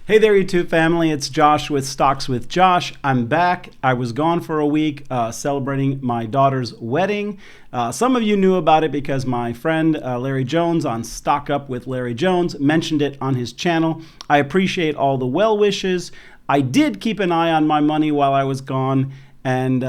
Hey there, YouTube family. It's Josh with Stocks with Josh. I'm back. I was gone for a week celebrating my daughter's wedding. Some of you knew about it because my friend Larry Jones on Stock Up with Larry Jones mentioned it on his channel. I appreciate all the well wishes. I did keep an eye on my money while I was gone, and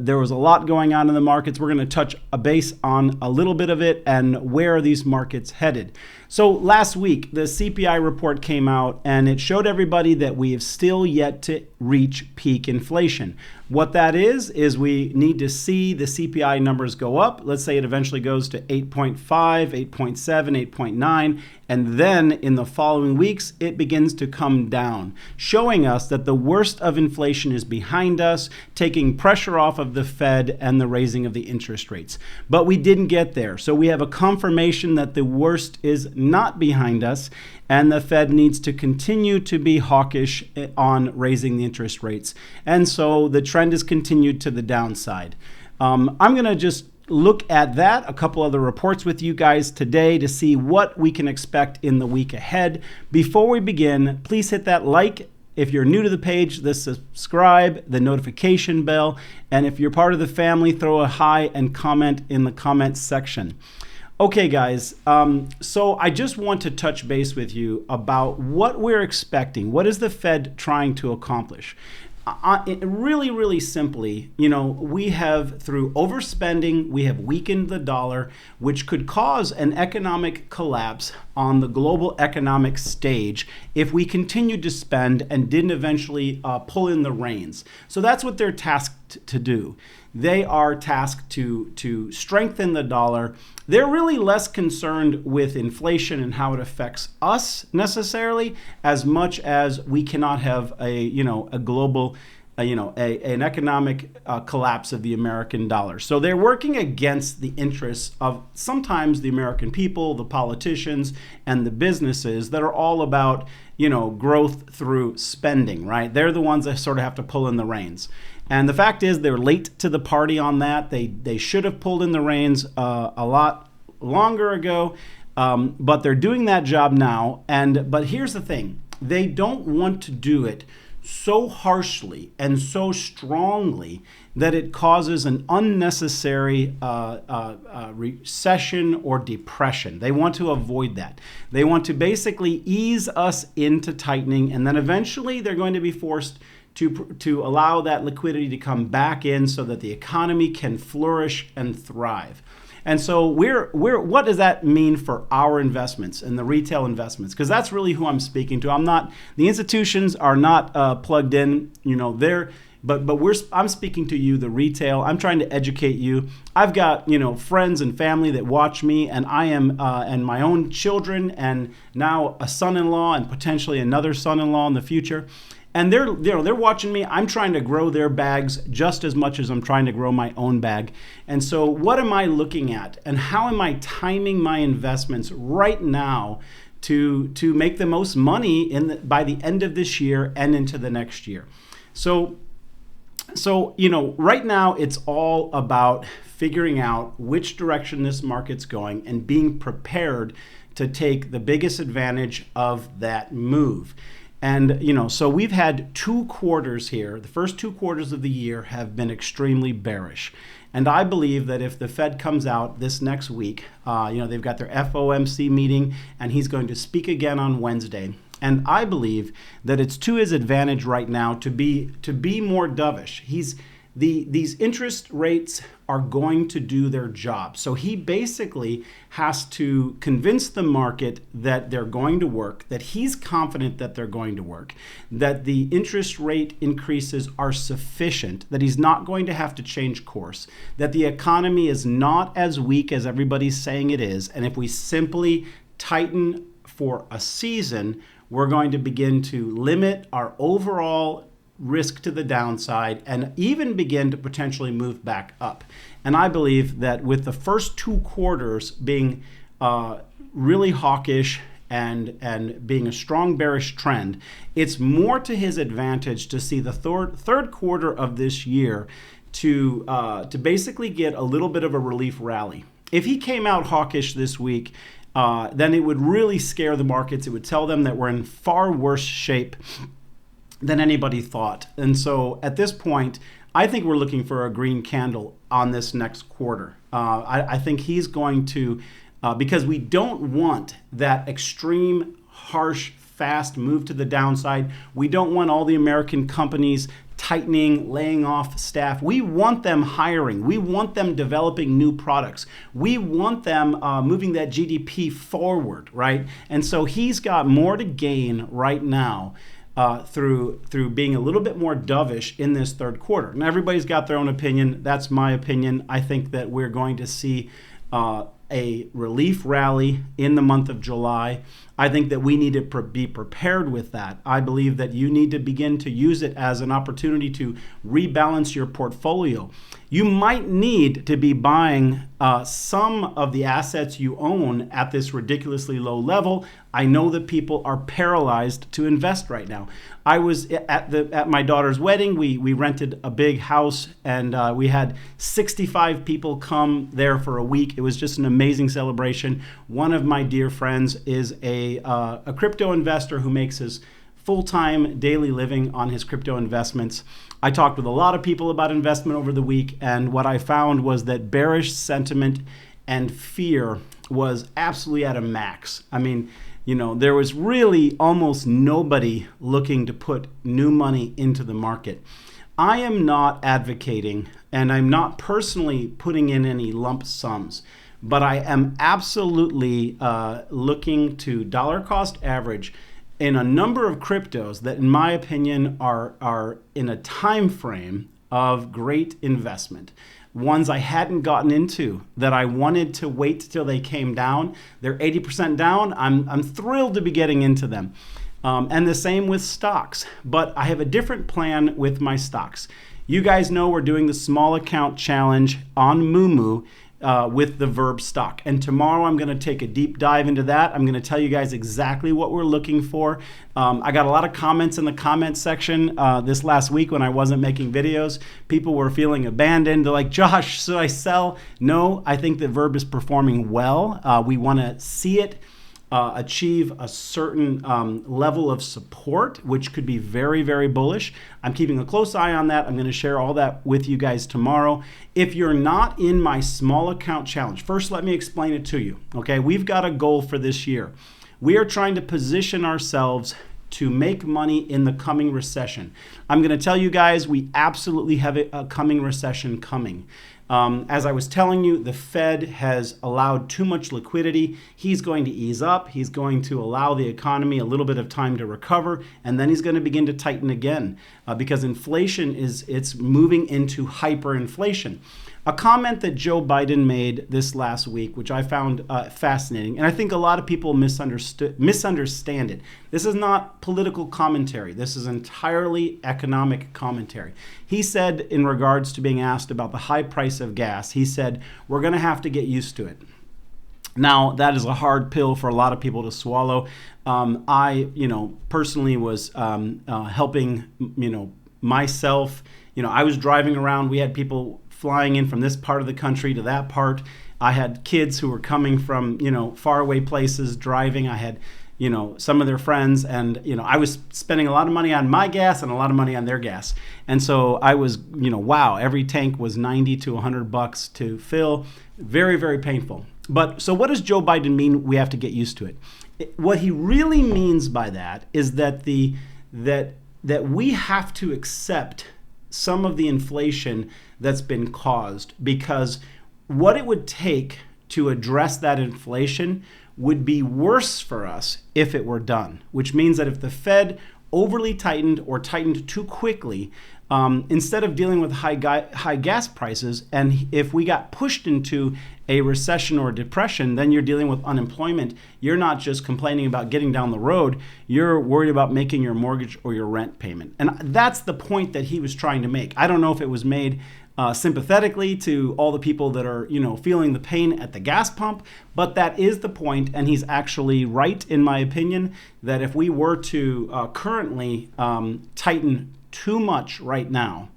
there was a lot going on in the markets. We're going to touch a base on a little bit of it and where are these markets headed. So last week, the CPI report came out and it showed everybody that we have still yet to reach peak inflation. What that is we need to see the CPI numbers go up. Let's say it eventually goes to 8.5, 8.7, 8.9, and then in the following weeks, it begins to come down, showing us that the worst of inflation is behind us, taking pressure off of the Fed and the raising of the interest rates. But we didn't get there. So we have a confirmation that the worst is not behind us, and the Fed needs to continue to be hawkish on raising the interest rates. And so the trend is continued to the downside. I'm going to just look at that, a couple other reports with you guys today to see what we can expect in the week ahead. Before we begin, please hit that like. If you're new to the page, the subscribe, the notification bell, and if you're part of the family, throw a hi and comment in the comments section. Okay, guys, so I just want to touch base with you about what we're expecting. What is the Fed trying to accomplish? Really simply, we have, through overspending, we have weakened the dollar, which could cause an economic collapse on the global economic stage if we continued to spend and didn't eventually pull in the reins. So that's what they're tasked to do. They are tasked to strengthen the dollar. They're really less concerned with inflation and how it affects us necessarily, as much as we cannot have a global, an economic collapse of the American dollar. So they're working against the interests of sometimes the American people, the politicians, and the businesses that are all about, growth through spending, right? They're the ones that sort of have to pull in the reins. And the fact is they're late to the party on that. They should have pulled in the reins a lot longer ago, but they're doing that job now. But here's the thing. They don't want to do it so harshly and so strongly that it causes an unnecessary recession or depression. They want to avoid that. They want to basically ease us into tightening, and then eventually they're going to be forced to allow that liquidity to come back in so that the economy can flourish and thrive. And so what does that mean for our investments and the retail investments? Because that's really who I'm speaking to. The institutions are not plugged in, I'm speaking to you, the retail. I'm trying to educate you. I've got, friends and family that watch me, and I am, and my own children, and now a son-in-law and potentially another son-in-law in the future. And they're watching me. I'm trying to grow their bags just as much as I'm trying to grow my own bag. And so what am I looking at? And how am I timing my investments right now to make the most money by the end of this year and into the next year? So right now it's all about figuring out which direction this market's going and being prepared to take the biggest advantage of that move. And, so we've had 2 quarters here. The first 2 quarters of the year have been extremely bearish. And I believe that if the Fed comes out this next week, they've got their FOMC meeting, and he's going to speak again on Wednesday. And I believe that it's to his advantage right now to be more dovish. These interest rates are going to do their job. So he basically has to convince the market that they're going to work, that he's confident that they're going to work, that the interest rate increases are sufficient, that he's not going to have to change course, that the economy is not as weak as everybody's saying it is. And if we simply tighten for a season, we're going to begin to limit our overall risk to the downside and even begin to potentially move back up. And I believe that with the first 2 quarters being really hawkish and being a strong bearish trend, it's more to his advantage to see the third quarter of this year to basically get a little bit of a relief rally. If he came out hawkish this week, then it would really scare the markets. It would tell them that we're in far worse shape than anybody thought. And so at this point, I think we're looking for a green candle on this next quarter. I think he's going to, because we don't want that extreme, harsh, fast move to the downside. We don't want all the American companies tightening, laying off staff. We want them hiring. We want them developing new products. We want them moving that GDP forward, right? And so he's got more to gain right now through being a little bit more dovish in this third quarter. And everybody's got their own opinion. That's my opinion. I think that we're going to see a relief rally in the month of July. I think that we need to be prepared with that. I believe that you need to begin to use it as an opportunity to rebalance your portfolio. You might need to be buying some of the assets you own at this ridiculously low level. I know that people are paralyzed to invest right now. I was at my daughter's wedding. We rented a big house, and we had 65 people come there for a week. It was just an amazing celebration. One of my dear friends is a crypto investor who makes his full-time daily living on his crypto investments. I talked with a lot of people about investment over the week, and what I found was that bearish sentiment and fear was absolutely at a max. I mean, there was really almost nobody looking to put new money into the market. I am not advocating, and I'm not personally putting in any lump sums, but I am absolutely looking to dollar cost average in a number of cryptos that, in my opinion, are in a time frame of great investment. Ones I hadn't gotten into that I wanted to wait till they came down. They're 80% down. I'm thrilled to be getting into them. And the same with stocks. But I have a different plan with my stocks. You guys know we're doing the small account challenge on Moomoo with the Verb stock. And tomorrow I'm going to take a deep dive into that. I'm going to tell you guys exactly what we're looking for. I got a lot of comments in the comment section this last week when I wasn't making videos. People were feeling abandoned. They're like, Josh, should I sell? No, I think that Verb is performing well. We want to see it achieve a certain level of support, which could be very, very bullish. I'm keeping a close eye on that. I'm going to share all that with you guys tomorrow. If you're not in my small account challenge, first let me explain it to you. Okay, we've got a goal for this year. We are trying to position ourselves to make money in the coming recession. I'm going to tell you guys, we absolutely have a coming recession coming. As I was telling you, the Fed has allowed too much liquidity. He's going to ease up. He's going to allow the economy a little bit of time to recover, and then he's going to begin to tighten again because inflation it's moving into hyperinflation. A comment that Joe Biden made this last week, which I found fascinating, and I think a lot of people misunderstand it. This is not political commentary. This is entirely economic commentary. He said, in regards to being asked about the high price of gas, he said, we're going to have to get used to it. Now, that is a hard pill for a lot of people to swallow. I, personally was helping, myself. I was driving around. We had people flying in from this part of the country to that part. I had kids who were coming from, faraway places driving. I had, some of their friends, and, I was spending a lot of money on my gas and a lot of money on their gas. And so I was, wow, every tank was $90 to $100 to fill. Very, very painful. But so what does Joe Biden mean we have to get used to it? What he really means by that is that that we have to accept some of the inflation that's been caused, because what it would take to address that inflation would be worse for us if it were done, which means that if the Fed overly tightened or tightened too quickly, instead of dealing with high gas prices, and if we got pushed into a recession or a depression, then you're dealing with unemployment. You're not just complaining about getting down the road, you're worried about making your mortgage or your rent payment. And that's the point that he was trying to make. I don't know if it was made sympathetically to all the people that are, feeling the pain at the gas pump, but that is the point, and he's actually right, in my opinion, that if we were to currently tighten too much right now,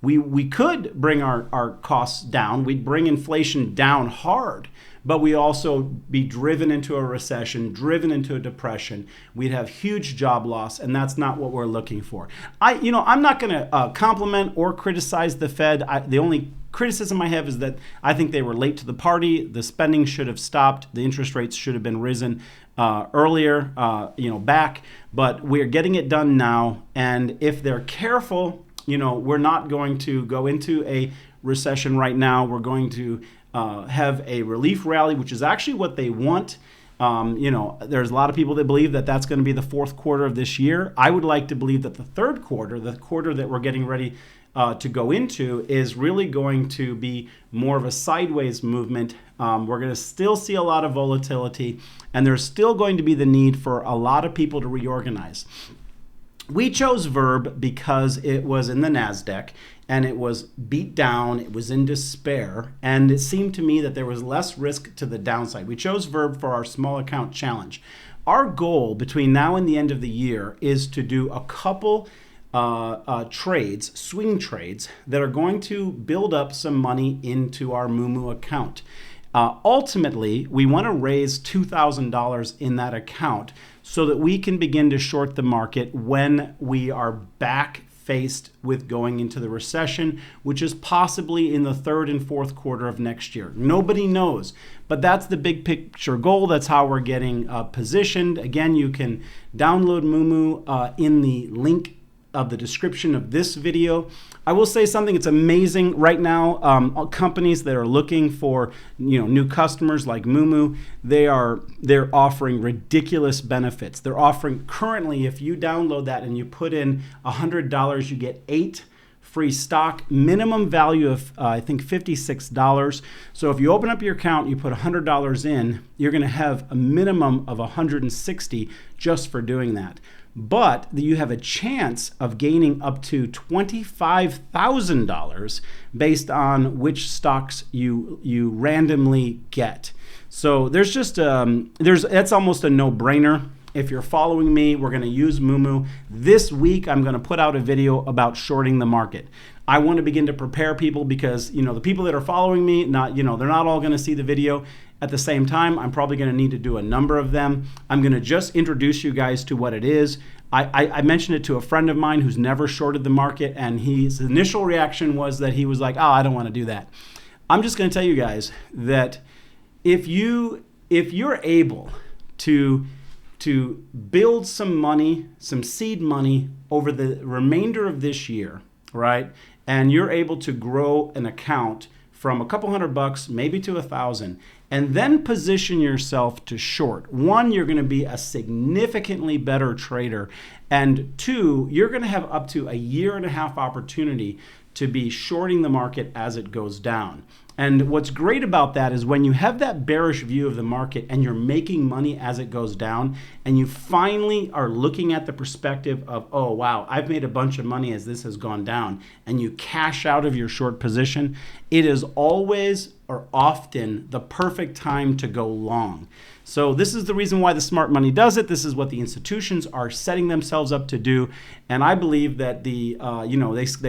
we could bring our costs down. We'd bring inflation down hard, but we also be driven into a recession, driven into a depression. We'd have huge job loss, and that's not what we're looking for. I'm not going to compliment or criticize the Fed. The only criticism I have is that I think they were late to the party. The spending should have stopped. The interest rates should have been risen earlier, back. But we're getting it done now. And if they're careful, we're not going to go into a recession right now. We're going to have a relief rally, which is actually what they want. There's a lot of people that believe that that's going to be the fourth quarter of this year. I would like to believe that the third quarter, the quarter that we're getting ready to go into, is really going to be more of a sideways movement. We're going to still see a lot of volatility, and there's still going to be the need for a lot of people to reorganize. We chose Verb because it was in the NASDAQ and it was beat down, it was in despair, and it seemed to me that there was less risk to the downside. We chose Verb for our small account challenge. Our goal between now and the end of the year is to do a couple trades, swing trades, that are going to build up some money into our Moomoo account. Ultimately, we want to raise $2,000 in that account so that we can begin to short the market when we are back faced with going into the recession, which is possibly in the third and fourth quarter of next year. Nobody knows, but that's the big picture goal. That's how we're getting positioned. Again, you can download Moomoo in the link of the description of this video. I will say something, it's amazing right now. Companies that are looking for new customers like Moomoo, they're offering ridiculous benefits. They're offering currently, if you download that and you put in $100, you get 8 free stock, minimum value of I think $56. So if you open up your account, you put $100 in, you're going to have a minimum of $160 just for doing that. But you have a chance of gaining up to $25,000 based on which stocks you randomly get. So there's just that's almost a no-brainer. If you're following me, we're going to use Moomoo. This week, I'm going to put out a video about shorting the market. I want to begin to prepare people because the people that are following me, they're not all going to see the video at the same time. I'm probably going to need to do a number of them. I'm going to just introduce you guys to what it is. I mentioned it to a friend of mine who's never shorted the market, and his initial reaction was that he was like, I don't want to do that. I'm just going to tell you guys that if you're able to build some money, some seed money over the remainder of this year, right? And you're able to grow an account from a couple $100 maybe to $1,000, and then position yourself to short. One, you're going to be a significantly better trader, and two, you're going to have up to a 1.5 year opportunity to be shorting the market as it goes down. And what's great about that is when you have that bearish view of the market and you're making money as it goes down, and you finally are looking at the perspective of, oh, wow, I've made a bunch of money as this has gone down, and you cash out of your short position, it is always or often the perfect time to go long. So this is the reason why the smart money does it. This is what the institutions are setting themselves up to do. And I believe that they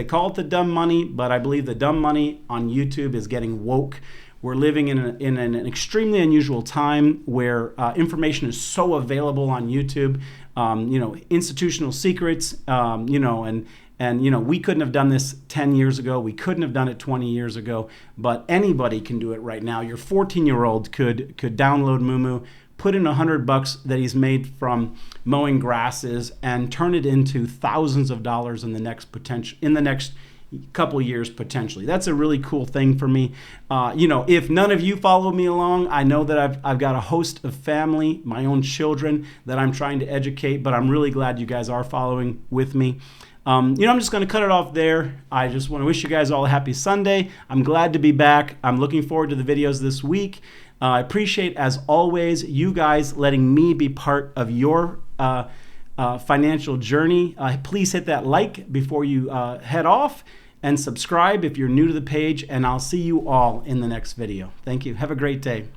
call it the dumb money, but I believe the dumb money on YouTube is getting woke. We're living in an extremely unusual time where information is so available on YouTube. Institutional secrets, and we couldn't have done this 10 years ago. We couldn't have done it 20 years ago, but anybody can do it right now. Your 14-year-old could download Moomoo, put in $100 that he's made from mowing grasses, and turn it into thousands of dollars in the next couple years potentially. That's a really cool thing for me. If none of you follow me along, I know that I've got a host of family, my own children that I'm trying to educate, but I'm really glad you guys are following with me. I'm just going to cut it off there. I just want to wish you guys all a happy Sunday. I'm glad to be back. I'm looking forward to the videos this week. I appreciate, as always, you guys letting me be part of your financial journey. Please hit that like before you head off, and subscribe if you're new to the page, and I'll see you all in the next video. Thank you. Have a great day.